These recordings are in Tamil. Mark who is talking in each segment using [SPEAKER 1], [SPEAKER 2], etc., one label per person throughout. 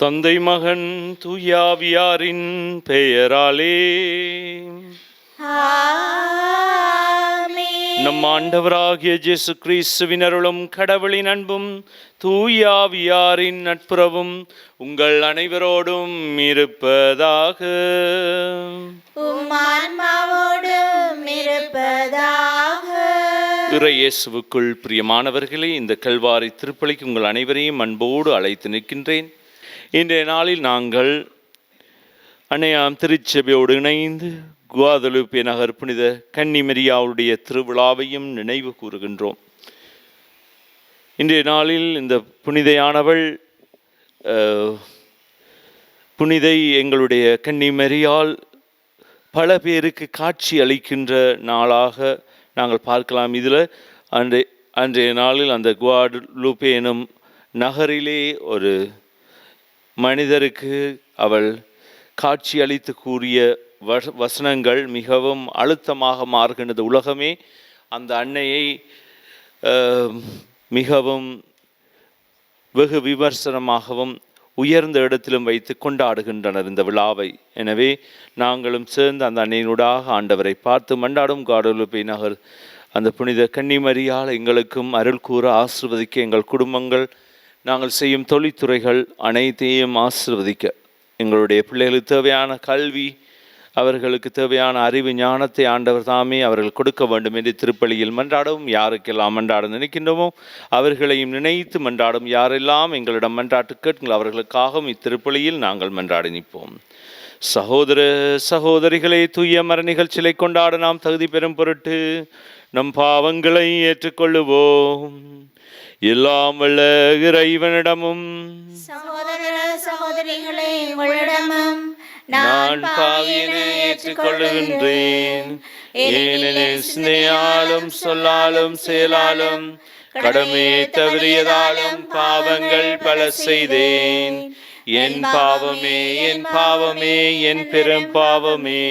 [SPEAKER 1] தந்தை மகன் தூயாவியாரின் பெயராலே நம் ஆண்டவராகிய இயேசு கிறிஸ்துவின் அருளும் கடவுளின் அன்பும் தூயாவியாரின் நட்புறவும் உங்கள் அனைவரோடும் இருப்பதாக. இறை இயேசுவுக்குள் பிரியமானவர்களே, இந்த கல்வாரி திருப்பலிக்கு உங்கள் அனைவரையும் அன்போடு அழைத்து நிற்கின்றேன். இன்றைய நாளில் நாங்கள் அன்னையாம் திருச்சபையோடு இணைந்து குவாதலுப்பே நகர் புனித கன்னிமரியாவுடைய திருவிழாவையும் நினைவு கூறுகின்றோம். இன்றைய நாளில் இந்த புனிதையானவள் புனிதை எங்களுடைய கன்னிமரியால் பல பேருக்கு காட்சி அளிக்கின்ற நாளாக நாங்கள் பார்க்கலாம். இதில் அன்றைய நாளில் அந்த குவாடலுப்பே எனும் நகரிலே ஒரு மனிதருக்கு அவள் காட்சி அளித்து கூறிய வசனங்கள் மிகவும் அழுத்தமாக மாறுகின்றது. உலகமே அந்த அன்னையை மிகவும் வெகு விமர்சனமாகவும் உயர்ந்த இடத்திலும் வைத்து கொண்டாடுகின்றனர் இந்த விழாவை. எனவே நாங்களும் சேர்ந்து அந்த அன்னையினூடாக ஆண்டவரை பார்த்து மண்டாடும் குவாடலுப்பே நகர் அந்த புனித கன்னிமரியால் எங்களுக்கும் அருள் கூற ஆசீர்வதிக்க, எங்கள் குடும்பங்கள் நாங்கள் செய்யும் தொழில்துறைகள் அனைத்தையும் ஆசீர்வதிக்க, எங்களுடைய பிள்ளைகளுக்கு தேவையான கல்வி, அவர்களுக்கு தேவையான அறிவு ஞானத்தை ஆண்டவர் தாமே அவர்கள் கொடுக்க வேண்டும் என்று திருப்பலியில் மன்றாடவும், யாருக்கெல்லாம் மன்றாட நினைக்கின்றோமோ அவர்களையும் நினைத்து மன்றாடும், யாரெல்லாம் எங்களிடம் மன்றாட்டு கேட்குங்கள் அவர்களுக்காகவும் இத்திருப்பலியில் நாங்கள் மன்றாடி நிற்போம். சகோதர சகோதரிகளை, தூய மர நிகழ்ச்சிகளை கொண்டாட நாம் தகுதி பெறும் பொருட்டு நம் பாவங்களை ஏற்றுக்கொள்ளுவோம். எல்லாம் வல்ல இறைவனிடமும்
[SPEAKER 2] சகோதர சகோதரிகளே உங்களிடமும்
[SPEAKER 1] நான் பாவியினை ஏற்றுக்கொள்ளுகின்றேன். ஏனெனில் சிந்தையாலும் சொல்லாலும் செயலாலும் கடமையை தவறியதாலும் பாவங்கள் பல செய்தேன். என் பாவமே, என் பாவமே, என் பெரும் பாவமே.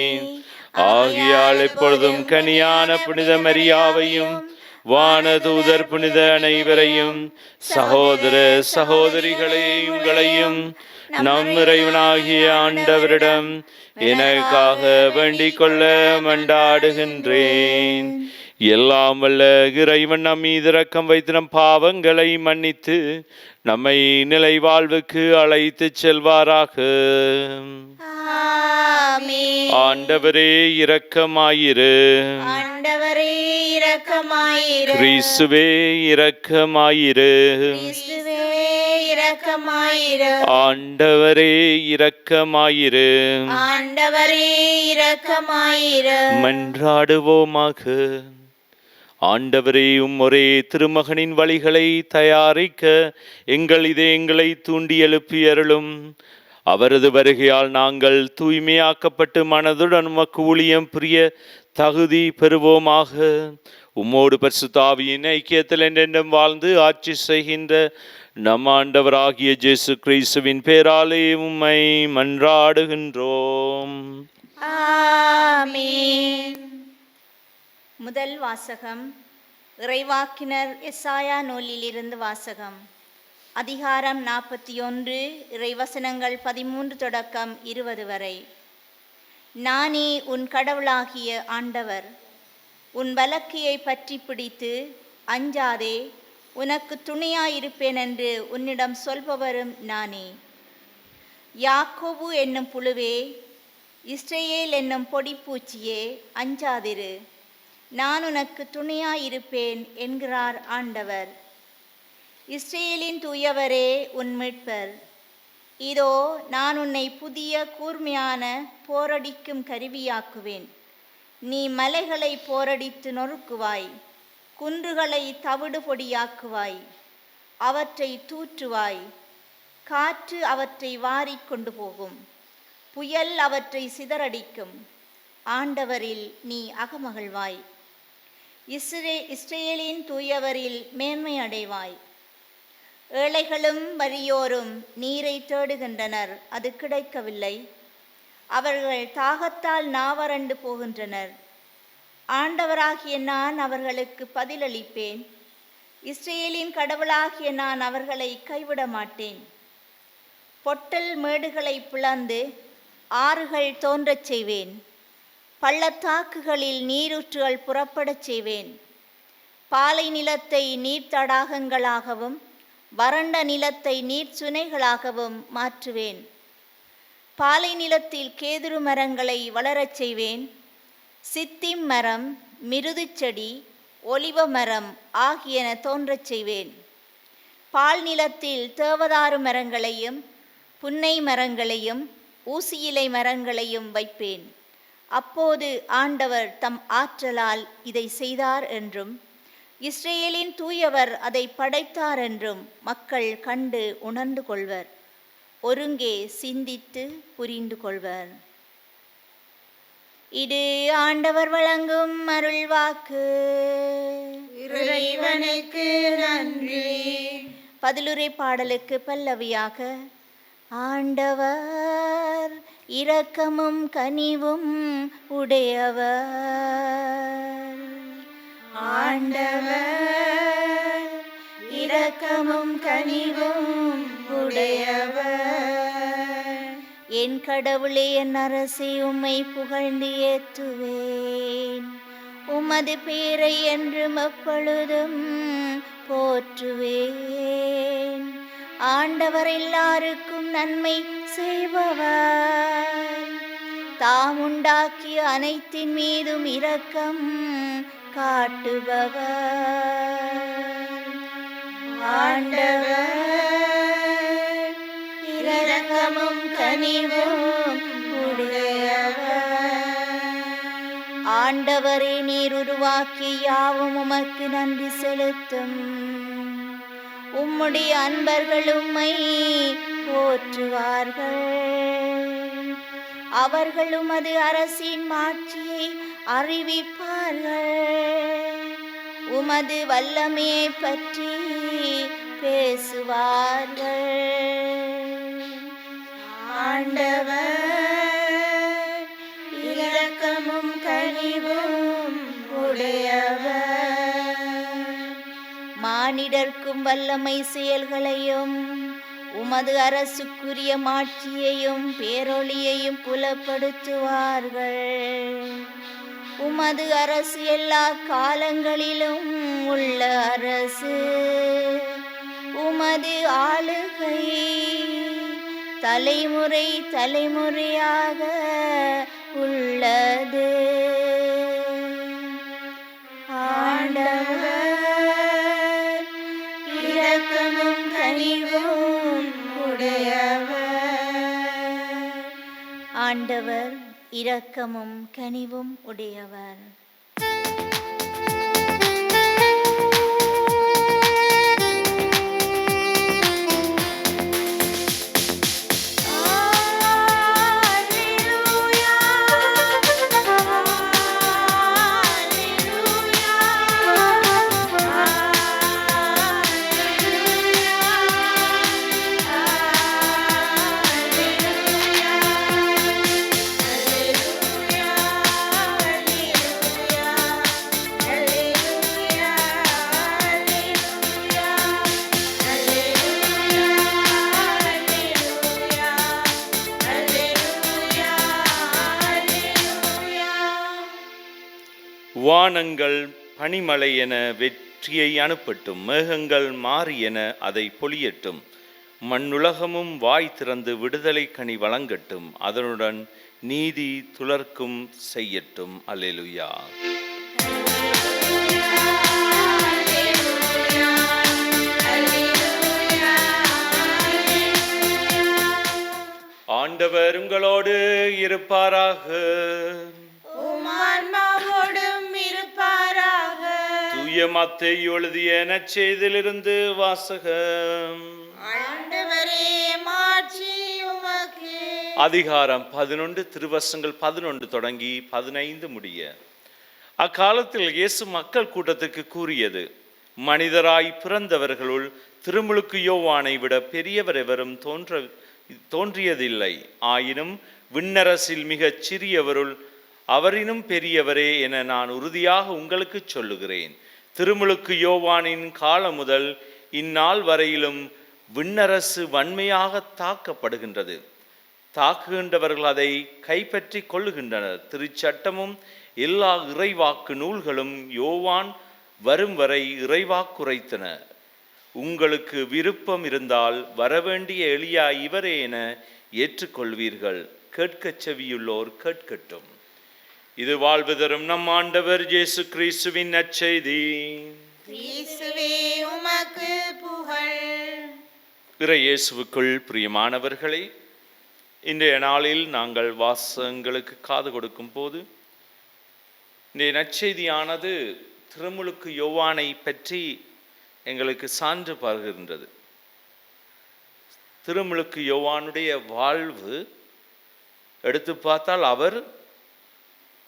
[SPEAKER 1] ஆகையால் எப்பொழுதும் கனியான புனித மரியாவையும் வானதூதர் புனித அனைவரையும், சகோதர சகோதரிகளே உங்களையும் நம் இறைவனாகிய ஆண்டவரிடம் எனக்காக வேண்டிக் கொள்ள மன்றாடுகின்றேன். எல்லாம் வல்ல இறைவன் நம் மீது இரக்கம் வைத்து நம் பாவங்களை மன்னித்து நம்மை நிலை வாழ்வுக்கு அழைத்து செல்வாராக. ஆண்டவரே இரக்கமாயிரு.
[SPEAKER 2] ஆண்டவரே இரக்கமாயிரு.
[SPEAKER 1] கிறிஸ்துவே இரக்கமாயிரு.
[SPEAKER 2] கிறிஸ்துவே இரக்கமாயிரு.
[SPEAKER 1] ஆண்டவரே இரக்கமாயிரு.
[SPEAKER 2] ஆண்டவரே இரக்கமாயிரு.
[SPEAKER 1] மன்றாடுவோமாக. ஆண்டவரே, ஒரே திருமகனின் வழிகளை தயாரிக்க எங்கள் இதயங்களை தூண்டி எழுப்பி அருளும். அவரது வருகையால் நாங்கள் தூய்மையாக்கப்பட்டு மனதுடன் உமக்கு ஊழியம் புரிய தகுதி பெறுவோமாக. உம்மோடு பரிசுத்த ஆவியின் ஐக்கியத்தில் என்றென்றும் வாழ்ந்து ஆட்சி செய்கின்ற நம் ஆண்டவராகிய இயேசு கிறிஸ்துவின் பேராலே உம்மை மன்றாடுகின்றோம்.
[SPEAKER 2] ஆமென். முதல் வாசகம் இறைவாக்கினர் எசாயா நூலிலிருந்து வாசகம். அதிகாரம் 41, இறைவசனங்கள் 13 தொடக்கம் 20 வரை. நானே உன் கடவுளாகிய ஆண்டவர். உன் வலக்கையை பற்றி பிடித்து அஞ்சாதே, உனக்கு துணையாயிருப்பேன் என்று உன்னிடம் சொல்பவரும் நானே. யாக்கோபு என்னும் புழுவே, இஸ்ரேல் என்னும் பொடிப்பூச்சியே, அஞ்சாதிரு, நான் உனக்கு துணையாயிருப்பேன் என்கிறார் ஆண்டவர். இஸ்ரேலின் தூயவரே உன் மீட்பர். இதோ நான் உன்னை புதிய கூர்மையான போரடிக்கும் கருவியாக்குவேன். நீ மலைகளை போரடித்து நொறுக்குவாய், குன்றுகளை தவிடு பொடியாக்குவாய், அவற்றை தூற்றுவாய். காற்று அவற்றை வாரிக்கொண்டு போகும், புயல் அவற்றை சிதறடிக்கும். ஆண்டவரில் நீ அகமகிழ்வாய், இஸ்ரேலின் தூயவரில் மேன்மை அடைவாய். ஏழைகளும் வறியோரும் நீரை தேடுகின்றனர், அது கிடைக்கவில்லை. அவர்கள் தாகத்தால் நாவறண்டு போகின்றனர். ஆண்டவராகிய நான் அவர்களுக்கு பதிலளிப்பேன். இஸ்ரேலின் கடவுளாகிய நான் அவர்களை கைவிட மாட்டேன். பொட்டல் மேடுகளை பிளந்து ஆறுகள் தோன்றச் செய்வேன். பள்ளத்தாக்குகளில் நீரூற்றுகள் புறப்படச் செய்வேன். பாலை நிலத்தை நீர்த்தடாகங்களாகவும் வறண்ட நிலத்தை நீர்ச்சுனைகளாகவும் மாற்றுவேன். பாலை நிலத்தில் கேதுரு மரங்களை வளரச் செய்வேன். சித்திம் மரம், மிருது செடி, ஒலிவ மரம் ஆகியன தோன்றச் செய்வேன். பால் நிலத்தில் தேவதாரு மரங்களையும் புன்னை மரங்களையும் ஊசியிலை மரங்களையும் வைப்பேன். அப்போது ஆண்டவர் தம் ஆற்றலால் இதை செய்தார் என்றும் இஸ்ரேலின் தூயவர் அதை படைத்தார் என்றும் மக்கள் கண்டு உணர்ந்து கொள்வர். ஒருங்கே சிந்தித்து புரிந்து கொள்வர். இது ஆண்டவர் வழங்கும் அருள்வாக்கு.
[SPEAKER 3] இறைவனுக்கு நன்றி.
[SPEAKER 2] பதிலுரை பாடலுக்கு பல்லவியாக: ஆண்டவர் இரக்கமும் கனிவும் உடையவர்.
[SPEAKER 3] ஆண்டவர் இரக்கமும் கனிவும் உடையவர்.
[SPEAKER 2] என் கடவுளே, என் அரசே, உம்மை புகழ்ந்து ஏத்துவேன். உமது பேரை என்றும் எப்பொழுதும் போற்றுவேன். ஆண்டவர் எல்லாருக்கும் நன்மை செய்பவர். தாம் உண்டாக்கிய அனைத்தின் மீதும் இரக்கம் காட்டுபவர்.
[SPEAKER 3] ஆண்டவர் இரக்கமும் கனிவும் உடையவர்.
[SPEAKER 2] ஆண்டவரே, நீர் உருவாக்கி யாவும் உமக்கு நன்றி செலுத்தும். உம்முடைய அன்பர்கள் உம்மை போற்றுவார்கள். அவர்கள் உமது அரசின் மாட்சியை அறிவிப்பார்கள். உமது வல்லமையை பற்றி பேசுவார்கள்.
[SPEAKER 3] ஆண்டவர் இரக்கமும் கனிவும் உடையவர்.
[SPEAKER 2] மானிடர்க்கும் வல்லமை செயல்களையும் உமது அரசுக்குரிய மாட்சியையும் பேரொளியையும் புலப்படுத்துவார்கள். உமது அரசு எல்லா காலங்களிலும் உள்ள அரசு. உமது ஆளுகை தலைமுறை தலைமுறையாக உள்ளது.
[SPEAKER 3] ஆண்டவர் இரக்கமும் கனிவும் உடையவர்.
[SPEAKER 2] ஆண்டவர் இரக்கமும் கனிவும் உடையவர்.
[SPEAKER 1] வானங்கள் பனிமலை என வெற்றியை அனுப்பட்டும். மேகங்கள் மாறி என அதை பொழியட்டும். மண்ணுலகமும் வாய் திறந்து விடுதலை கனி வழங்கட்டும். அதனுடன் நீதி துளர்க்கும் செய்யட்டும். அல்லேலூயா. ஆண்டவர் உங்களோடு இருப்பாராக. தூய மத்தேயு எழுதிய நற்செய்தியிலிருந்து வாசகம். அதிகாரம் 11 திருவசனங்கள் 11 தொடங்கி 15 முடிய. அக்காலத்தில் இயேசு மக்கள் கூட்டத்துக்கு கூறியது: மனிதராய் பிறந்தவர்களுள் திருமுழுக்கு யோவானை விட பெரியவர் எவரும் தோன்றியதில்லை. ஆயினும் விண்ணரசில் மிகச் சிறியவருள் அவரினும் பெரியவரே என நான் உறுதியாக உங்களுக்கு சொல்லுகிறேன். திருமுழுக்கு யோவானின் காலம் முதல் இந்நாள் வரையிலும் விண்ணரசு வன்மையாக தாக்கப்படுகின்றது. தாக்குகின்றவர்கள் அதை கைப்பற்றி கொள்ளுகின்றனர். திருச்சட்டமும் எல்லா இறைவாக்கு நூல்களும் யோவான் வரும் வரை இறைவாக்குரைத்தன. உங்களுக்கு விருப்பம் இருந்தால் வரவேண்டிய எளியா இவரே என ஏற்றுக்கொள்வீர்கள். கேட்கச் செவியுள்ளோர் கேட்கட்டும். இது வாழ்வு தரும் நம் ஆண்டவர் இயேசு கிறிஸ்துவின் நற்செய்தி.
[SPEAKER 3] கிறிஸ்துவே உமக்கு புகழ்.
[SPEAKER 1] இறை இயேசுவுக்குள் பிரியமானவர்களே, இன்றைய நாளில் நாங்கள் வாசகங்களுக்கு காது கொடுக்கும் போது இன்றைய நற்செய்தியானது திருமுழுக்கு யோவானை பற்றி எங்களுக்கு சான்று பகர்கின்றது. திருமுழுக்கு யோவானுடைய வாழ்வு எடுத்து பார்த்தால் அவர்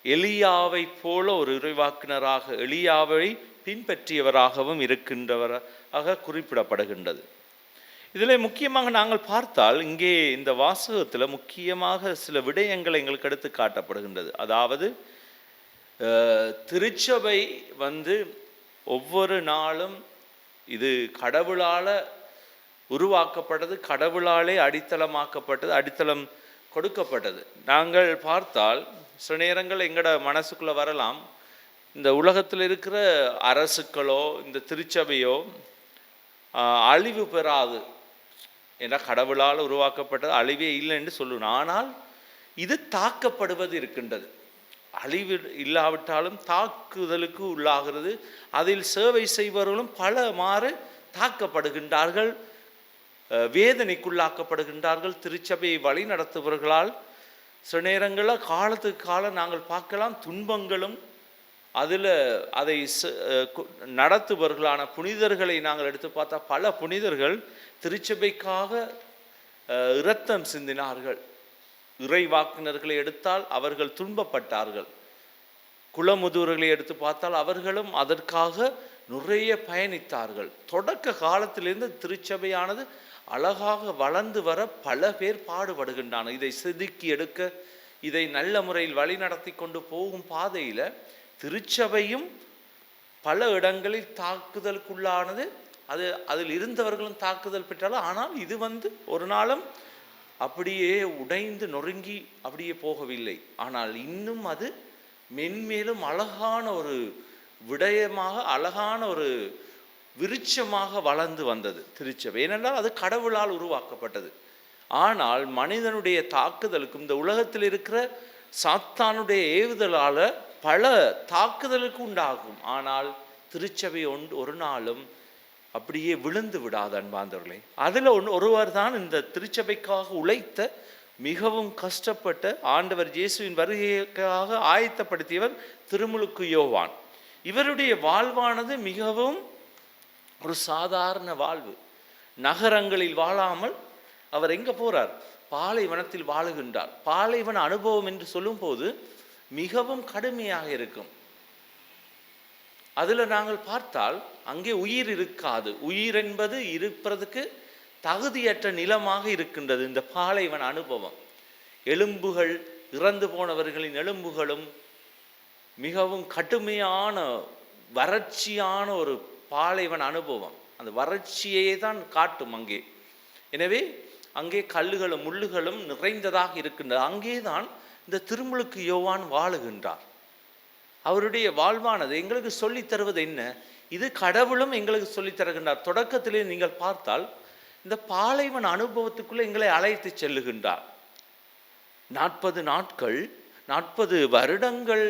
[SPEAKER 1] எலியாவை போல ஒரு இறைவாக்கினராக, எலியாவை பின்பற்றியவராகவும் இருக்கின்றவராக குறிப்பிடப்படுகின்றது. இதில் முக்கியமாக நாங்கள் பார்த்தால் இங்கே இந்த வாசகத்தில் முக்கியமாக சில விடயங்கள் எங்களுக்கு எடுத்து காட்டப்படுகின்றது. அதாவது திருச்சபை ஒவ்வொரு நாளும் இது கடவுளால் உருவாக்கப்பட்டது, கடவுளாலே அடித்தளமாக்கப்பட்டது, அடித்தளம் கொடுக்கப்பட்டது. நாங்கள் பார்த்தால் சில நேரங்கள் எங்களோட மனசுக்குள்ளே வரலாம், இந்த உலகத்தில் இருக்கிற அரசுக்களோ இந்த திருச்சபையோ அழிவு பெறாது, ஏன்னா கடவுளால் உருவாக்கப்பட்டது, அழிவே இல்லை என்று சொல்லணும். ஆனால் இது தாக்கப்படுவது இருக்கின்றது. அழிவு இல்லாவிட்டாலும் தாக்குதலுக்கு உள்ளாகிறது. அதில் சேவை செய்பவர்களும் பல மாறு தாக்கப்படுகின்றார்கள், வேதனைக்குள்ளாக்கப்படுகின்றார்கள். திருச்சபையை வழி நடத்துபவர்களால் சில நேரங்களில் காலத்துக்கு காலம் நாங்கள் பார்க்கலாம் துன்பங்களும், அதில் அதை நடத்துபவர்களான புனிதர்களை நாங்கள் எடுத்து பார்த்தா பல புனிதர்கள் திருச்சபைக்காக இரத்தம் சிந்தினார்கள். இறைவாக்கினர்களை எடுத்தால் அவர்கள் துன்பப்பட்டார்கள். குலமுதூர்களை எடுத்து பார்த்தால் அவர்களும் அதற்காக நிறைய பயணித்தார்கள். தொடக்க காலத்திலிருந்து திருச்சபையானது அழகாக வளர்ந்து வர பல பேர் பாடுபடுகின்றனர். இதை செதுக்கி எடுக்க, இதை நல்ல முறையில் வழி நடத்தி கொண்டு போகும் பாதையில் திருச்சபையும் பல இடங்களில் தாக்குதலுக்குள்ளானது. அதில் இருந்தவர்களும் தாக்குதல் பெற்றாலும், ஆனால் இது ஒரு நாளும் அப்படியே உடைந்து நொறுங்கி அப்படியே போகவில்லை. ஆனால் இன்னும் அது மென்மேலும் அழகான ஒரு விடயமாக, அழகான ஒரு விருட்சமாக வளர்ந்து வந்தது திருச்சபை. ஏனென்றால் அது கடவுளால் உருவாக்கப்பட்டது. ஆனால் மனிதனுடைய தாக்குதலுக்கும் இந்த உலகத்தில் இருக்கிற சாத்தானுடைய ஏவுதலால் பல தாக்குதலுக்கு உண்டாகும். ஆனால் திருச்சபை ஒரு நாளும் அப்படியே விழுந்து விடாது அன்பார்ந்தவர்களே. அதில் ஒருவர் தான் இந்த திருச்சபைக்காக உழைத்த, மிகவும் கஷ்டப்பட்ட, ஆண்டவர் இயேசுவின் வருகைக்காக ஆயத்தப்படுத்தியவர் திருமுழுக்கு யோவான். இவருடைய வாழ்வானது மிகவும் ஒரு சாதாரண வாழ்வு. நகரங்களில் வாழாமல் அவர் எங்கே போகிறார்? பாலைவனத்தில் வாழுகின்றார். பாலைவன அனுபவம் என்று சொல்லும்போது மிகவும் கடுமையாக இருக்கும். அதில் நாங்கள் பார்த்தால் அங்கே உயிர் இருக்காது. உயிர் என்பது இருப்பதற்கு தகுதியற்ற நிலமாக இருக்கின்றது இந்த பாலைவன அனுபவம். எலும்புகள், இறந்து போனவர்களின் எலும்புகளும் மிகவும் கடுமையான வறட்சியான ஒரு பாலைவன அனுபவம். அந்த வறட்சியை தான் காட்டும் அங்கே. எனவே அங்கே கல்லுகளும் முள்ளுகளும் நிறைந்ததாக இருக்கின்றது. அங்கே தான் இந்த திருமுழுக்கு யோவான் வாழுகின்றார். அவருடைய வாழ்வானது எங்களுக்கு சொல்லித் தருவது என்ன? இது கடவுளும் எங்களுக்கு சொல்லித் தருகின்றார். தொடக்கத்திலே நீங்கள் பார்த்தால் இந்த பாலைவன அனுபவத்துக்குள்ளே எங்களை அழைத்து செல்லுகின்றார். 40 நாட்கள் 40 வருடங்கள்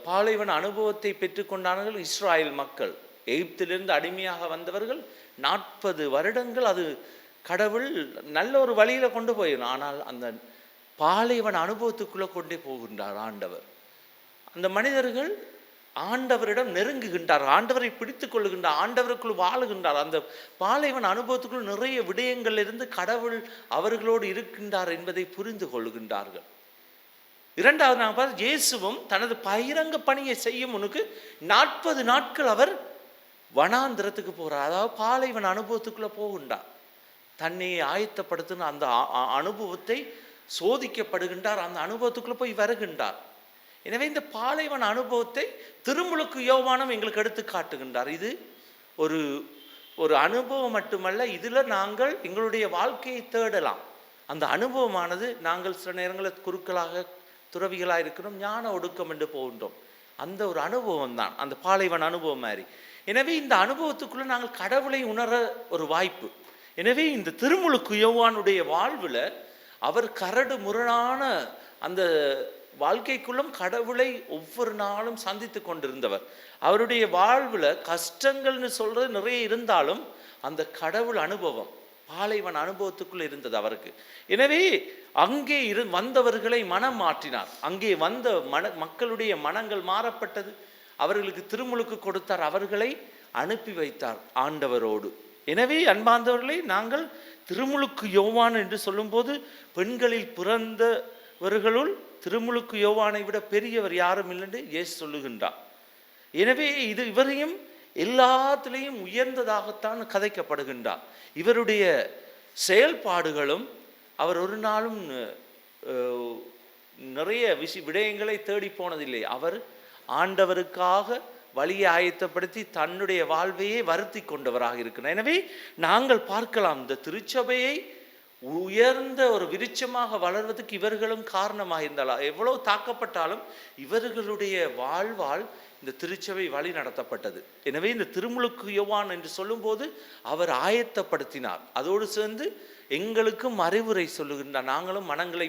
[SPEAKER 1] பாலைவன அனுபவத்தை பெற்றுக்கொண்டார்கள் இஸ்ராயல் மக்கள். எகிப்திலிருந்து அடிமையாக வந்தவர்கள் 40 வருடங்கள் அது கடவுள் நல்ல ஒரு வழியில கொண்டு போயிடும். ஆனால் அந்த பாலைவன அனுபவத்துக்குள்ளே கொண்டே போகின்றார் ஆண்டவர். அந்த மனிதர்கள் ஆண்டவரிடம் நெருங்குகின்றார், ஆண்டவரை பிடித்து கொள்ளுகின்றார், ஆண்டவருக்குள் வாழுகின்றார். அந்த பாலைவன அனுபவத்துக்குள் நிறைய விடயங்கள் இருந்து கடவுள் அவர்களோடு இருக்கின்றார் என்பதை புரிந்து கொள்ளுகின்றார்கள். இரண்டாவது நாங்கள் பார்த்து இயேசுவும் தனது பகிரங்க பணியை செய்யும் முன்னுக்கு 40 நாட்கள் அவர் வனாந்திரத்துக்கு போகிறார். அதாவது பாலைவன அனுபவத்துக்குள்ளே போகின்றார். தன்னை ஆயத்தப்படுத்தின அந்த அனுபவத்தை சோதிக்கப்படுகின்றார். அந்த அனுபவத்துக்குள்ளே போய் வருகின்றார். எனவே இந்த பாலைவன அனுபவத்தை திருமுழுக்கு யோவானும் எங்களுக்கு எடுத்து காட்டுகின்றார். இது ஒரு ஒரு அனுபவம் மட்டுமல்ல, இதில் நாங்கள் எங்களுடைய வாழ்க்கையை தேடலாம். அந்த அனுபவமானது நாங்கள் சில நேரங்களில் குருக்களாக துறவிகளாக இருக்கிறோம், ஞான ஒடுக்கம் என்று போகின்றோம். அந்த ஒரு அனுபவம் தான் அந்த பாலைவன அனுபவம் மாதிரி. எனவே இந்த அனுபவத்துக்குள்ளே நாங்கள் கடவுளை உணர ஒரு வாய்ப்பு. எனவே இந்த திருமுழுக்கு யோவானுடைய வாழ்வில் அவர் கரடு முரணான அந்த வாழ்க்கைக்குள்ளும் கடவுளை ஒவ்வொரு நாளும் சந்தித்து கொண்டிருந்தவர். அவருடைய வாழ்வில் கஷ்டங்கள்னு சொல்கிறது நிறைய இருந்தாலும் அந்த கடவுள் அனுபவம் பாலைவன அனுபவத்துக்குள்ளே இருந்தது அவருக்கு. எனவே அங்கே வந்தவர்களை மனம் மாற்றினார். அங்கே வந்த மக்களுடைய மனங்கள் மாறப்பட்டது. அவர்களுக்கு திருமுழுக்கு கொடுத்தார், அவர்களை அனுப்பி வைத்தார் ஆண்டவரோடு. எனவே அன்பார்ந்தவர்களை, நாங்கள் திருமுழுக்கு யோவான் என்று சொல்லும்போது பெண்களில் பிறந்தவர்களுள் திருமுழுக்கு யோவானை விட பெரியவர் யாரும் இல்லை என்று இயேசு சொல்லுகின்றார். எனவே இவரையும் எல்லாத்திலையும் உயர்ந்ததாகத்தான் கதைக்கப்படுகின்றார். இவருடைய செயல்பாடுகளும், அவர் ஒரு நாளும் நிறைய விடயங்களை தேடி போனதில்லை. அவர் ஆண்டவருக்காக வழியை ஆயத்தப்படுத்தி தன்னுடைய வாழ்வையே வருத்தி கொண்டவராக இருக்கிறார். எனவே நாங்கள் பார்க்கலாம், இந்த திருச்சபையை உயர்ந்த ஒரு விருட்சமாக வளர்வதற்கு இவர்களும் காரணமாக இருந்தாலும், எவ்வளவு தாக்கப்பட்டாலும் இவர்களுடைய வாழ்வால் இந்த திருச்சபை வழி நடத்தப்பட்டது. எனவே இந்த திருமுழுக்கு யோவான் என்று சொல்லும்போது அவர் ஆயத்தப்படுத்தினார். அதோடு சேர்ந்து எங்களுக்கும் அறிவுரை சொல்லுகின்றார். நாங்களும் மனங்களை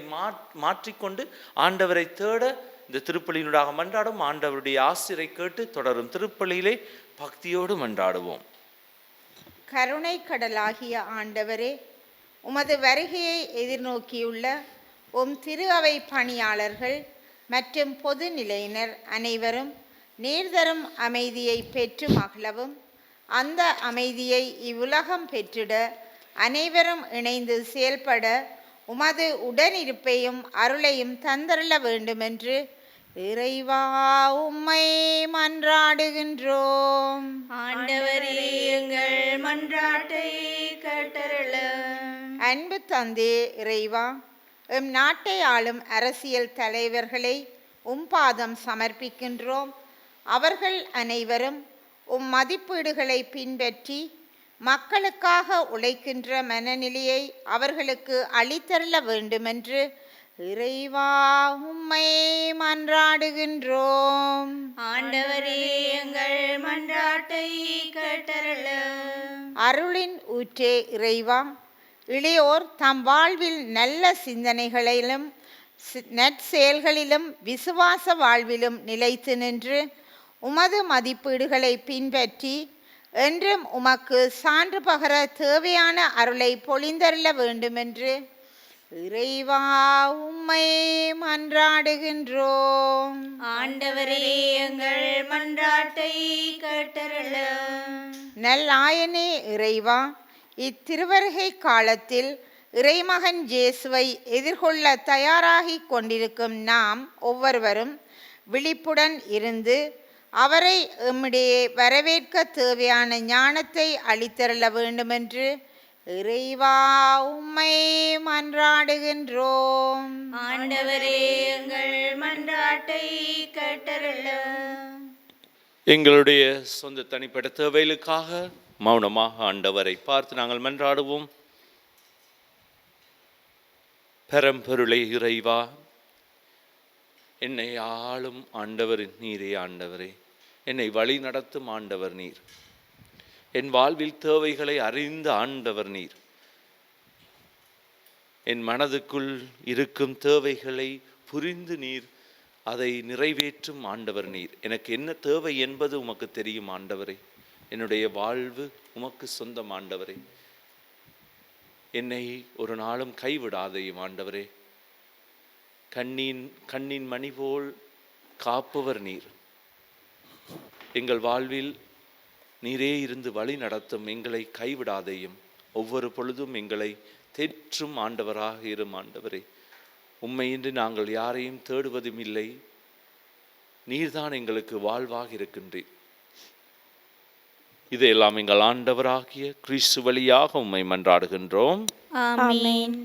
[SPEAKER 1] மாற்றிக்கொண்டு ஆண்டவரை தேட இந்த திருப்பலியினூடாக மன்றாடும். ஆண்டவருடைய ஆசிரை கேட்டு தொடரும் திருப்பலியிலே பக்தியோடு மன்றாடுவோம்.
[SPEAKER 3] கருணை கடலாகிய ஆண்டவரே, உமது வருகையை எதிர்நோக்கியுள்ள திரு அவை பணியாளர்கள் மற்றும் பொது நிலையினர் அனைவரும் நீர்தரும் அமைதியை பெற்று மகிழவும், அந்த அமைதியை இவ்வுலகம் பெற்றிட அனைவரும் இணைந்து செயல்பட உமது உடனிருப்பையும் அருளையும் தந்தருள வேண்டுமென்று இறைவா உம்மை மன்றாடுகின்றோம்.
[SPEAKER 2] ஆண்டவரே, எங்கள் மன்றாட்டை கேட்டருளும்.
[SPEAKER 3] அன்பு தந்தே இறைவா, எம் நாட்டை ஆளும் அரசியல் தலைவர்களை பாதம் சமர்ப்பிக்கின்றோம். அவர்கள் அனைவரும் மதிப்பீடுகளை பின்பற்றி மக்களுக்காக உழைக்கின்ற மனநிலையை அவர்களுக்கு அளித்தருள வேண்டுமென்று இறைவா உம்மை மன்றாடுகின்றோம்.
[SPEAKER 2] ஆண்டவரே, எங்கள் மன்றாட்டை கேட்டருளும்.
[SPEAKER 3] அருளின் ஊற்றே இறைவா, இளையோர் தம் வாழ்வில் நல்ல சிந்தனைகளிலும் நற்செயல்களிலும் விசுவாச வாழ்விலும் நிலைத்து நின்று உமது மதிப்பீடுகளை பின்பற்றி என்றும் உமக்கு சான்று பகர தேவையான அருளை பொழிந்தருள வேண்டுமென்று இறைவா உம்மை மன்றாடுகின்றோம்.
[SPEAKER 2] ஆண்டவரே, எங்கள் மன்றாட்டை கேட்டருளும்.
[SPEAKER 3] நல்லாயனே இறைவா, இத்திருவருகை காலத்தில் இறைமகன் இயேசுவை எதிர்கொள்ள தயாராகி கொண்டிருக்கும் நாம் ஒவ்வொருவரும் விழிப்புடன் இருந்து அவரை எம்மிடையே வரவேற்க தேவையான ஞானத்தை அளித்தருள வேண்டுமென்று இறைவா உம்மை மன்றாடுகின்றோம்.
[SPEAKER 2] ஆண்டவரே, எங்கள் மன்றாட்டை கேட்டருளும்.
[SPEAKER 1] எங்களுடைய சொந்த தனிப்பட்ட தேவைகளுக்காக மௌனமாக ஆண்டவரை பார்த்து நாங்கள் மன்றாடுவோம். பரம்பொருளை இறைவா, என்னை ஆளும் ஆண்டவர் நீரே. ஆண்டவரே, என்னை வழி நடத்தும் ஆண்டவர் நீர். என் வாழ்வில் தேவைகளை அறிந்த ஆண்டவர் நீர். என் மனதுக்குள் இருக்கும் தேவைகளை புரிந்து நீர் அதை நிறைவேற்றும் ஆண்டவர் நீர். எனக்கு என்ன தேவை என்பது உமக்கு தெரியும் ஆண்டவரே. என்னுடைய வாழ்வு உமக்கு சொந்தம் ஆண்டவரே. என்னை ஒரு நாளும் கைவிடாதையும் ஆண்டவரே. கண்ணின் மணி போல் காப்பவர் நீர். எங்கள் வாழ்வில் நீரே இருந்து வழி நடத்தும். எங்களை கைவிடாதையும் ஒவ்வொரு பொழுதும் எங்களை தேற்றும் ஆண்டவராக இரும் ஆண்டவரே. உம்மையின்றி நாங்கள் யாரையும் தேடுவதும் இல்லை. நீர்தான் எங்களுக்கு வாழ்வாக இருக்கின்றீர். இதையெல்லாம் எங்கள் ஆண்டவராகிய கிறிஸ்து வழியாக உம்மை மன்றாடுகின்றோம்.
[SPEAKER 2] ஆமென்.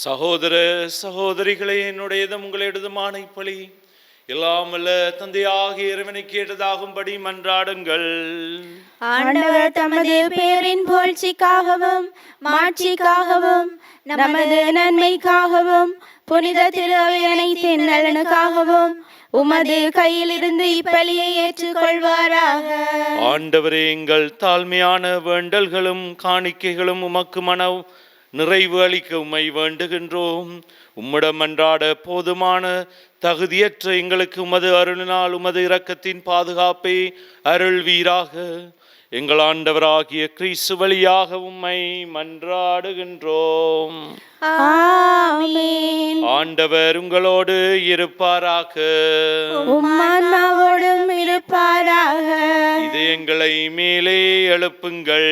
[SPEAKER 1] சகோதர சகோதரிகளே, என்னுடையதும் உங்களுடையதுமான இப்பலி எல்லாம் வல்ல தந்தையாகிய இறைவனை கேட்டதாகும்படி மன்றாடுங்கள்.
[SPEAKER 2] ஆண்டவர் தமது பேரின் புகழ்ச்சிக்காகவும் மாட்சிக்காகவும் நமது நன்மைக்காகவும் புனித திரு அவை அனைத்தின் நலனுக்காகவும் உமது கையிலிருந்து இப்பலியை ஏற்றுக்கொள்வாராக.
[SPEAKER 1] ஆண்டவரே, எங்கள் தாழ்மையான வேண்டல்களும் காணிக்கைகளும் உமக்கு மன நிறைவு அளிக்க உம்மை வேண்டுகின்றோம். உம்மிடம் அன்றாட போதுமான தகுதியற்ற எங்களுக்கு உமது அருளினால் உமது இரக்கத்தின் பாதுகாப்பை அருள்வீராக. எங்கள் ஆண்டவராகிய கிறிஸ்து வழியாக உம்மை மன்றாடுகின்றோம்.
[SPEAKER 2] ஆமென்.
[SPEAKER 1] ஆண்டவர் உங்களோடு இருப்பாராக.
[SPEAKER 2] உம் ஆன்மாவோடும் இருப்பாராக.
[SPEAKER 1] இதயங்களை மேலே எழுப்புங்கள்.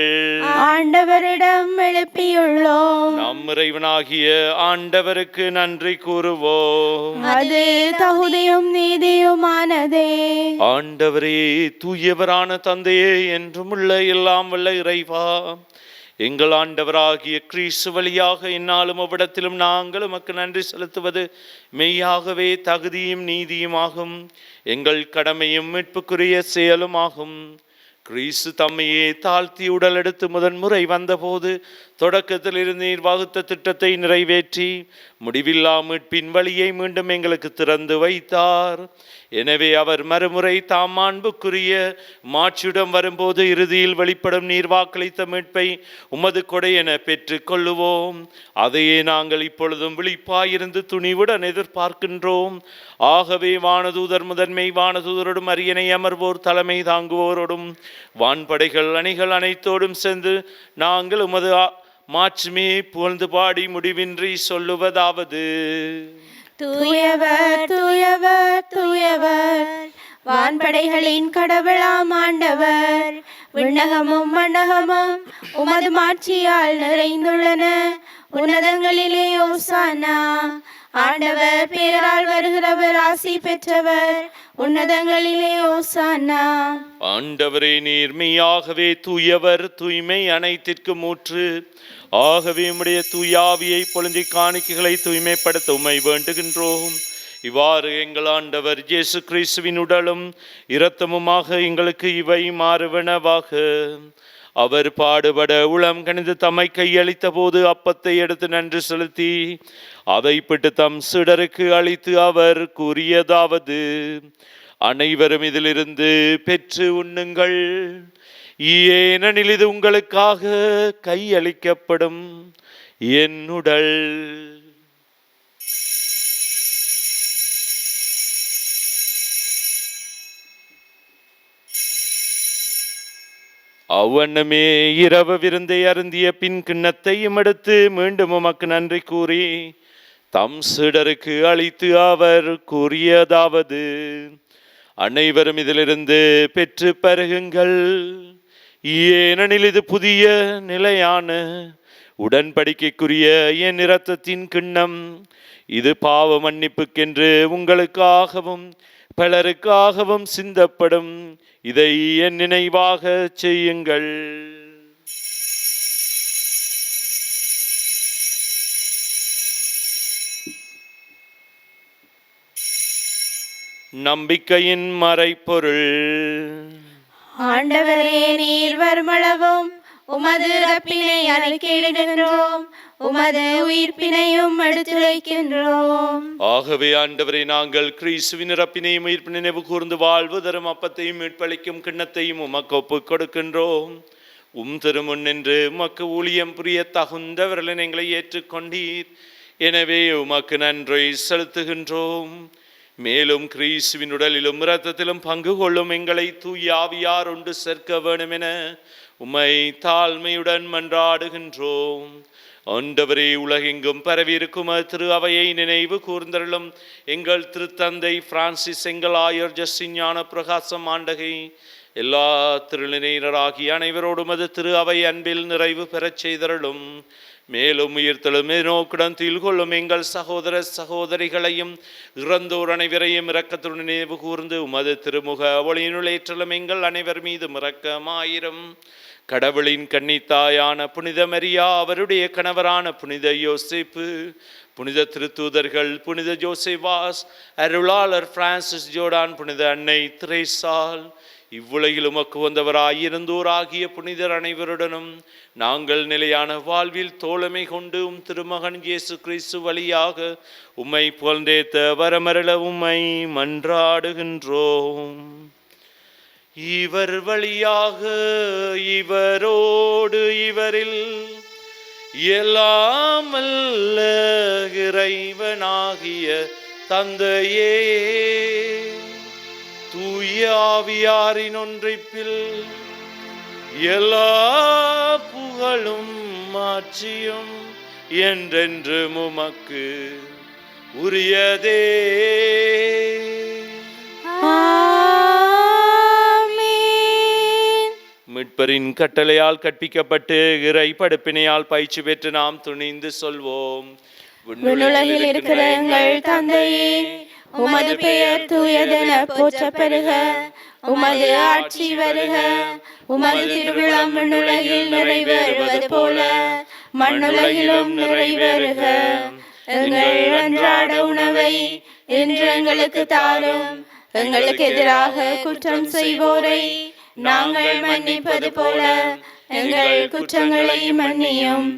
[SPEAKER 2] ஆண்டவரிடம் எழுப்பியுள்ளோம்.
[SPEAKER 1] நம் இறைவனாகிய ஆண்டவருக்கு நன்றி கூறுவோம்.
[SPEAKER 2] அது தகுதியும் நீதியுமானதே.
[SPEAKER 1] ஆண்டவரே, தூயவரான தந்தையே, என்றும் உள்ள எல்லாம் வல்ல இறைவா, எங்கள் ஆண்டவராகிய கிறிஸ்து வழியாக என்னாலும் அவ்விடத்திலும் நாங்கள் உமக்கு நன்றி செலுத்துவது மெய்யாகவே தகுதியும் நீதியுமாகும், எங்கள் கடமையும் மீட்புக்குரிய செயலுமாகும். கிறிஸ்து தம்மையே தாழ்த்தி உடல் எடுத்து முதன்முறை வந்தபோது தொடக்கத்தில் இருந்து நீர் வகுத்த திட்டத்தை நிறைவேற்றி முடிவில்லா மீட்பின் வழியை மீண்டும் எங்களுக்கு திறந்து வைத்தார். எனவே அவர் மறுமுறை தாம் மாண்புக்குரிய மாட்சியுடன் வரும்போது இறுதியில் வெளிப்படும் நீர் வாக்களித்த மீட்பை உமது கொடை என பெற்று கொள்ளுவோம். அதையே நாங்கள் இப்பொழுதும் விழிப்பாயிருந்து துணிவுடன் எதிர்பார்க்கின்றோம். ஆகவே வானதூதர் முதன்மை வானதூதரோடும் அரியணை அமர்வோர் தலைமை தாங்குவோரோடும் வான்படைகள் அணிகள் அனைத்தோடும் சேர்ந்து நாங்கள் உமது மாட்சிமையை புகழ்ந்து பாடி முடிவின்றி சொல்லுவதாவது:
[SPEAKER 2] தூயவர் தூயவர் தூயவர், வான்படைகளின் கடவுளாம் ஆண்டவர். விண்ணகமும் மண்ணகமும் உமது மாட்சியால் நிறைந்துள்ளன. உன்னதங்களிலே ஓசானா. ஆண்டவர் பேரால் வருகிறவர் ஆசி பெற்றவர். உன்னதங்களிலே ஓசானா.
[SPEAKER 1] ஆண்டவரே, நீர் மெய்யாகவே தூயவர், தூய்மை அனைத்திற்கும் ஊற்று. ஆகவே உம்முடைய தூயாவியை பொழுந்தி காணிக்கைகளை தூய்மைப்படுத்த உம்மை வேண்டுகின்றோம். இவ்வாறு எங்கள் ஆண்டவர் இயேசு கிறிஸ்துவின் உடலும் இரத்தமுமாக எங்களுக்கு இவை மாறுவனவாக. அவர் பாடுபட உளம் கணிந்து தம்மை கையளித்த போது அப்பத்தை எடுத்து நன்றி செலுத்தி அதை பிட்டு தம் சீடருக்கு அளித்து அவர் கூறியதாவது: அனைவரும் இதிலிருந்து பெற்று உண்ணுங்கள். ஏனெனில் இது உங்களுக்காக கையளிக்கப்படும் என் உடல். அவ்வண்ணமே இரவு விருந்தை அருந்திய பின் கிண்ணத்தையும் எடுத்து மீண்டும் உமக்கு நன்றி கூறி தம் சீடருக்கு அளித்து அவர் கூறியதாவது: அனைவரும் இதிலிருந்து பெற்று பருகுங்கள். ஏனெனில் இது புதிய நிலையான உடன்படிக்கைக்குரிய என் இரத்தத்தின் கிண்ணம். இது பாவ மன்னிப்புக்கென்று உங்களுக்காகவும் பலருக்காகவும் சிந்தப்படும். இதை என் நினைவாக செய்யுங்கள். நம்பிக்கையின் மறைப்பொருள்.
[SPEAKER 2] ஆண்டவரே, நீர் வருமளவும் உமது இறப்பினை அறிக்கையிடுகின்றோம், உமது உயிர்ப்பினையும் எடுத்துரைக்கின்றோம்.
[SPEAKER 1] ஆகவே ஆண்டவரே, நாங்கள் கிறிஸ்துவின் இறப்பினையும் உயிர்ப்பினை நினைவு கூர்ந்து வாழ்வு தரும் அப்பத்தையும் மீட்பளிக்கும் கிண்ணத்தையும் உமக்கு ஒப்புக் கொடுக்கின்றோம். திருமுன் நின்று உமக்கு ஊழியம் புரிய தகுந்தவர்கள் எங்களை ஏற்றுக்கொண்டீர். எனவே உமக்கு நன்றி செலுத்துகின்றோம். மேலும் கிறிஸ்துவின் உடலிலும் இரத்தத்திலும் பங்கு கொள்ளும் எங்களை தூய ஆவியார் ஒன்று சேர்க்க வேண்டும் என உம்மை தாழ்மையுடன் மன்றாடுகின்றோம். ஆண்டவரே, உலகெங்கும் பரவியிருக்கும் திரு அவையை நினைவு கூர்ந்தருளும். எங்கள் திருத்தந்தை பிரான்சிஸ், எங்கள் ஆயர் ஜஸ்டின் ஞான பிரகாசம் ஆண்டகை, எல்லா திருநிலையினராகிய அனைவரோடும் அது திரு அவை அன்பில் நிறைவு பெறச் செய்தருளும். மேலும் உயிர்த்தெழும் நோக்குடன் தீழ்கொள்ளும் எங்கள் சகோதர சகோதரிகளையும் இறந்தோர் அனைவரையும் இரக்கத்துடன் நினைவு கூர்ந்து உமது திருமுக ஒளியினுளேற்றலும் எங்கள் அனைவர் மீது இரக்கமாயிரும். கடவுளின் கன்னித்தாயான புனித மரியா, அவருடைய கணவரான புனித யோசேப்பு, புனித திருத்தூதர்கள், புனித ஜோசேவாஸ், அருளாளர் பிரான்சிஸ் ஜோர்டான், புனித அன்னை திரேசால், இவ்வுலகில் உமக்கு வந்தவராயிருந்தோராகிய புனிதர் அனைவருடனும் நாங்கள் நிலையான வாழ்வில் தோழமை கொண்டு திருமகன் இயேசு கிறிஸ்து வழியாக உம்மை புகழ்ந்தேத்த வரமருள உம்மை மன்றாடுகின்றோம். இவர் வழியாக, இவரோடு, இவரில் எல்லாம் வல்ல இறைவனாகிய தந்தையே, தூய ஆவியாரின் ஒன்றிப்பில் எல்லா புகழும் மாட்சியும் என்றென்றும் உமக்கு உரியதே. மீட்பரின் கட்டளையால் கற்பிக்கப்பட்டு இறை படுப்பினையால் பயிற்சி பெற்று நாம் துணிந்து சொல்வோம்.
[SPEAKER 2] விண்ணுலகில் இருக்கிற எங்கள் தந்தையே, உமது பெயர் தூயதென போற்றப் பெறுக. உமது ஆட்சி வருக. உமது திருவிழம் விண்ணுலகில் நிறைவேறுவது போல மண்ணுலகிலும் நிறைவேறுக. எங்கள் அன்றாட உணவை இன்று எங்களுக்கு தாரும். எங்களுக்கு எதிராக குற்றம் செய்வோரை நாங்கள் மன்னிப்பது போல எங்கள் குற்றங்களை மன்னியும்.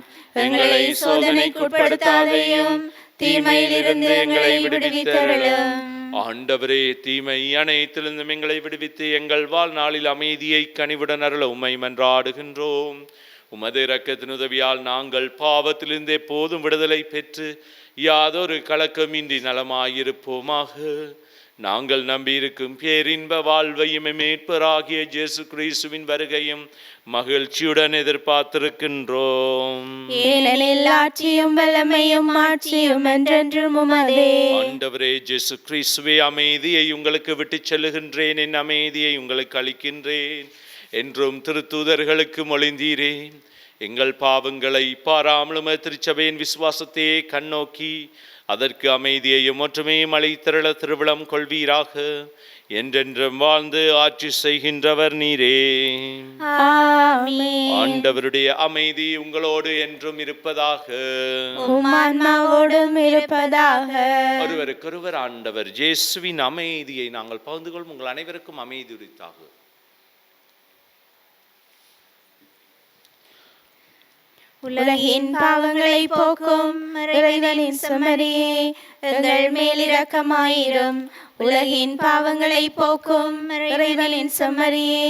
[SPEAKER 2] எங்களை சோதனைக்குட்படுத்தாதையும், தீமையிலிருந்து எங்களை விடுவித்தருளும்.
[SPEAKER 1] ஆண்டவரே, தீமை அனைத்திலிருந்தும் எங்களை விடுவித்து எங்கள் வாழ்நாளில் அமைதியை கனிவுடன் அருள உம்மை மன்றாடுகின்றோம். உமது இரக்கத்தின் உதவியால் நாங்கள் பாவத்திலிருந்து எப்போதும் விடுதலை பெற்று யாதொரு கலக்கமின்றி நலமாயிருப்போமாக. நாங்கள் நம்பியிருக்கும் பேரின்ப வாழ்வையும் மீட்பராகிய இயேசு கிறிஸ்துவின் வருகையும் மகிழ்ச்சியுடன் எதிர்பார்த்திருக்கின்றோம்.
[SPEAKER 2] ஏனெனில் ஆட்சியும் வல்லமையும் ஆட்சியும் என்றென்றும் உமதே.
[SPEAKER 1] ஆண்டவரே இயேசு கிறிஸ்துவே, அமைதியை உங்களுக்கு விட்டுச் செல்லுகின்றேன், என் அமைதியை உங்களுக்கு அளிக்கின்றேன் என்றும் திருத்தூதர்களுக்கு மொழிந்தீரேன். எங்கள் பாவங்களை பாராமலும் திருச்சபையின் விசுவாசத்தையே கண்ணோக்கி அதற்கு அமைதியையும் ஒற்றுமையும் அளித்தருள திருவிழம் கொள்வீராக. என்றென்றும் வாழ்ந்து ஆட்சி செய்கின்றவர் நீரே.
[SPEAKER 2] ஆமென்.
[SPEAKER 1] ஆண்டவருடைய அமைதி உங்களோடு என்றும் இருப்பதாக.
[SPEAKER 2] உம் ஆன்மாவோடும் இருப்பதாக.
[SPEAKER 1] ஒருவருக்கொருவர் ஆண்டவர் இயேசுவின் அமைதியை நாங்கள் பகிர்ந்து கொள்ளும். உங்கள் அனைவருக்கும் அமைதி உரித்தாக.
[SPEAKER 2] உலகின் பாவங்களை போக்கும் இறைவனின் செம்மறியே, எங்கள் மேல் இரக்கமாயிரும். உலகின் பாவங்களை போக்கும் இறைவனின் செம்மறியே,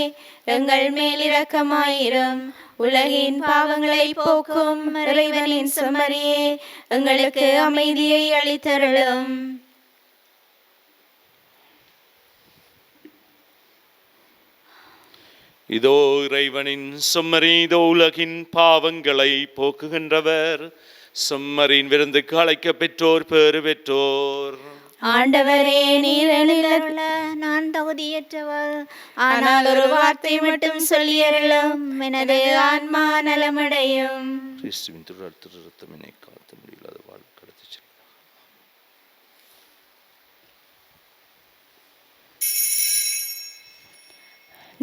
[SPEAKER 2] எங்கள் மேல் இரக்கமாயிரும். உலகின் பாவங்களை போக்கும் இறைவனின் செம்மறியே, எங்களுக்கு அமைதியை அளித்தருளும்.
[SPEAKER 1] இதோ இறைவனின் செம்மறி, இதோ உலகின் பாவங்களை போக்குகின்றவர். செம்மறியின் விருந்துக்கு அழைக்க பெற்றோர் பேறு பெற்றோர்.
[SPEAKER 2] ஆண்டவரே, நீர் எழிலருள
[SPEAKER 4] நான் தகுதியற்றவர்,
[SPEAKER 2] ஆனால் ஒரு வார்த்தை மட்டும் சொல்லியருளும், எனது ஆன்மா நலமடையும்.
[SPEAKER 1] கிறிஸ்துவின் திரு ரத்தம் என்னை காத்து முடியலாத வாழ்வு கடத்தி செல்லும்.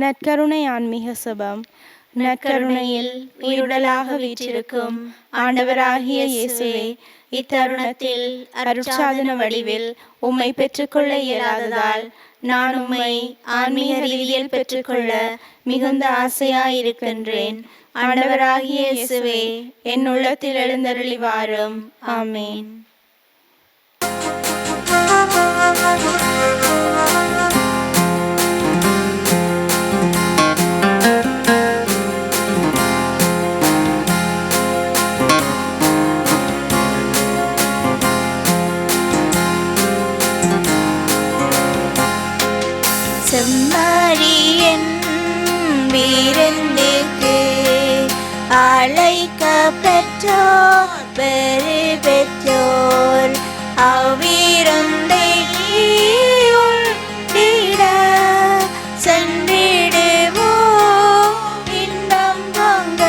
[SPEAKER 2] நற்கருணை ஆன்மீக சபம். நற்கருணையில் உயிருடலாக வீற்றிருக்கும் ஆண்டவராகிய இயேசுவே, இத்தருணத்தில் அருட்சாதன வடிவில் உம்மை பெற்றுக்கொள்ள இயலாததால் நான் உம்மை ஆன்மீக ரீதியில் பெற்றுக்கொள்ள மிகுந்த ஆசையாயிருக்கின்றேன். ஆண்டவராகிய இயேசுவே, என் உள்ளத்தில் எழுந்தருளி வாரும். ஆமேன்.
[SPEAKER 4] செம்மறியின் விருந்துக்கு அழைக்க பெற்றோர் பெரு பெற்றோர், அவ்விருந்தை உண்டிட சென்றிடுவோம் இன்பம் பொங்க.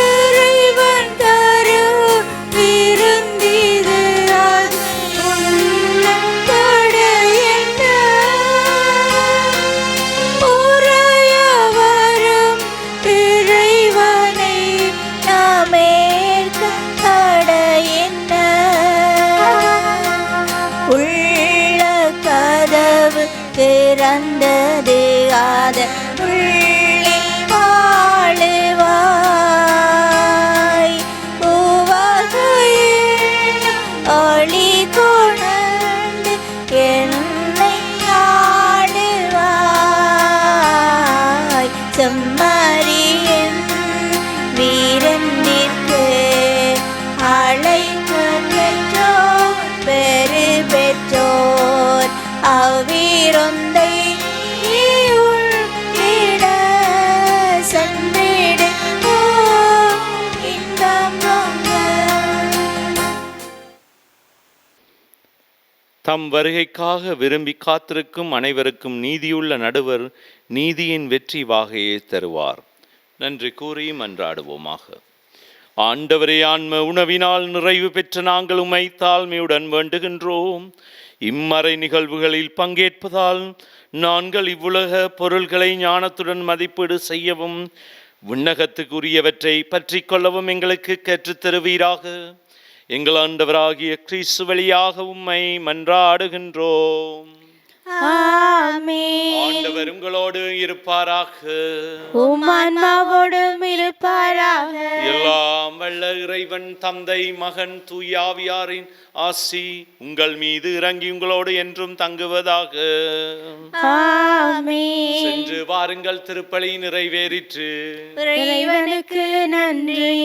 [SPEAKER 4] இறைவன் தரும் விருந்திது அது உள்ளத்தோடு என்ன உறைய வரும் இறைவனை நாமேற்க தட என்ன. பிறந்தது அதனுள்ளே வாழுவாய். உவகையில் ஒளி கொணர்ந்து என்னை ஆடுவாய். செம்மறியின் வீரனிற்கு அழைப்பு பெற்றோர் பெரு பெற்றோர் அவ்விருந்தை உள்விட சென்றிடுவோம் இன்பம் பொங்க.
[SPEAKER 1] தம் வருகைக்காக விரும்பி காத்திருக்கும் அனைவருக்கும் நீதியுள்ள நடுவர் நீதியின் வெற்றி வாகையை தருவார். நன்றி கூறி மன்றாடுவோமாக. ஆண்டவரே, ஆன்ம உணவினால் நிறைவு பெற்ற நாங்கள் உம்மை தாழ்மையுடன் வேண்டுகின்றோம். இம்மறை நிகழ்வுகளில் பங்கேற்பதால் நாங்கள் இவ்வுலக பொருள்களை ஞானத்துடன் மதிப்பீடு செய்யவும் விண்ணகத்துக்குரியவற்றை பற்றி கொள்ளவும் எங்களுக்கு கற்றுத்தருவீராக. எங்கள் ஆண்டவராகிய கிறிஸ்து வழியாக உம்மை மன்றாடுகின்றோம்.
[SPEAKER 2] ஆமென்.
[SPEAKER 1] ஆண்டவர் உங்களோடு இருப்பாராக.
[SPEAKER 2] உம் ஆன்மாவோடும் இருப்பாராக.
[SPEAKER 1] எல்லாம் வல்ல இறைவன் தந்தை, மகன், தூயாவியாரின் ஆசி உங்கள் மீது இறங்கி உங்களோடு என்றும் தங்குவதாக.
[SPEAKER 2] ஆமென்.
[SPEAKER 1] சென்று வாருங்கள், திருப்பலி நிறைவேறிற்று.
[SPEAKER 2] இறைவனுக்கு நன்றி.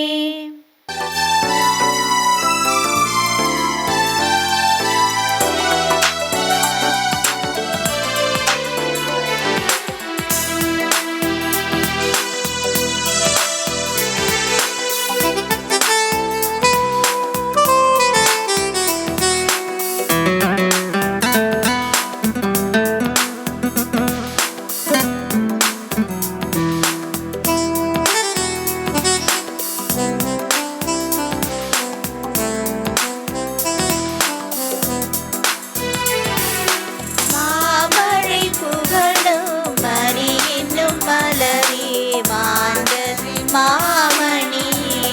[SPEAKER 4] மாமழை புகழும் மரி என்னும் மலரே மாந்தரின் மாமணியே.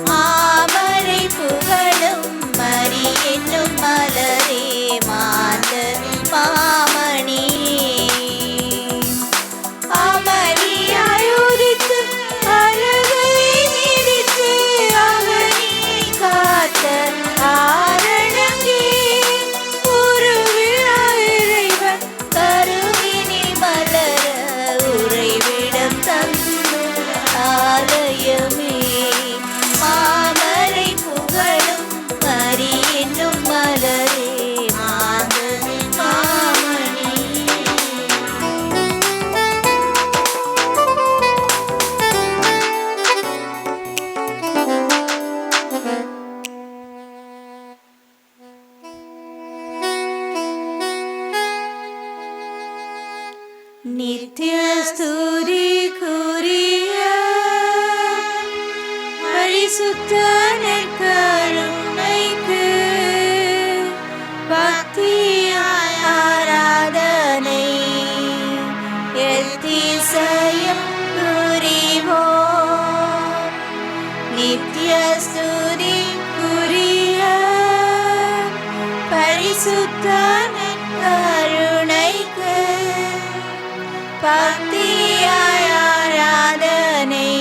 [SPEAKER 4] மாமழை புகழும் மரி என்னும் மலரே மாந்தரின் மாமணியே. அமளியாய் உதித்து அழகை மிதித்து அவனை காத்த ஆரணங்கே உருவிழாய் இறைவன் கருவினில் மலர உறைவிடம் தந்து ஆலயமே. மாமரை புகழும் மரி என்னும் மலரே மாந்தரின் மாமணியே. நித்ய ஸ்துதிக்குரிய பரிசுத்த நற்கருணைக்கு பக்தியாய் ஆராதனை எத்திசையும் புரிவோம். நித்ய ஸ்துதிக்குரிய பரிசுத்த நற்கருணைக்கு பக்தியாய் ஆராதனை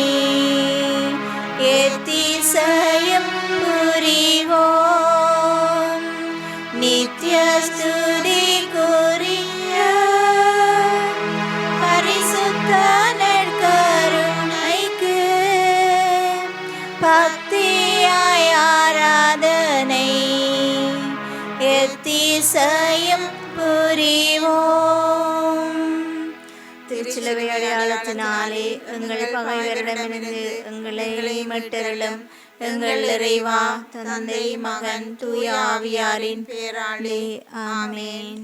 [SPEAKER 4] எத்திசையும் புரிவோம். நித்ய ஸ்துதிக்குரிய பரிசுத்த நற்கருணைக்கு பக்தியாய் ஆராதனை எத்திசையும் புரிவோம். திருச்சிலுவை அடையாளத்தினாலே எங்கள் பகைவரிடமிருந்து எங்களை மீட்டருளும். எங்கள் இறைவா, தந்தை, மகன், தூய ஆவியாரின் பேராலே ஆமென்.